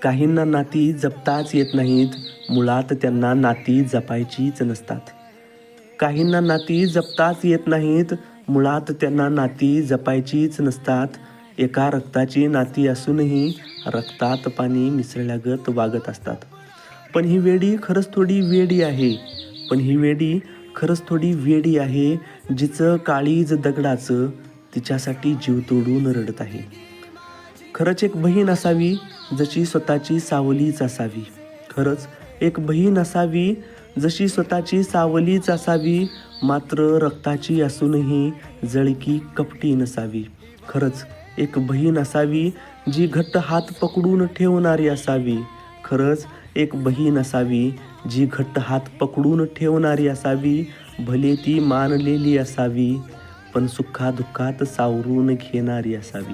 काहींना नाती जपताच येत नाहीत, मुळात त्यांना नाती जपायचीच नसतात. काहींना नाती जपताच येत नाहीत, मुळात त्यांना नाती जपायचीच नसतात. एका रक्ताची नाती असूनही रक्तात पाणी मिसळल्यागत वागत असतात. पण ही वेडी खरंच थोडी वेडी आहे. पण ही वेडी खरंच थोडी वेडी आहे, जिचं काळीज दगडाचं तिच्यासाठी जीव तोडून रडत आहे. खरंच एक बहीण असावी, जशी स्वतःची सावलीच असावी. खरंच एक बहीण असावी, जशी स्वतःची सावलीच असावी, मात्र रक्ताची असूनही जळकी कपटी नसावी. खरंच एक बहीण असावी, जी घट्ट हात पकडून ठेवणारी असावी. खरंच एक बहीण असावी, जी घट्ट हात पकडून ठेवणारी असावी. भले ती मानलेली असावी, पण सुखादुःखात सावरून घेणारी असावी.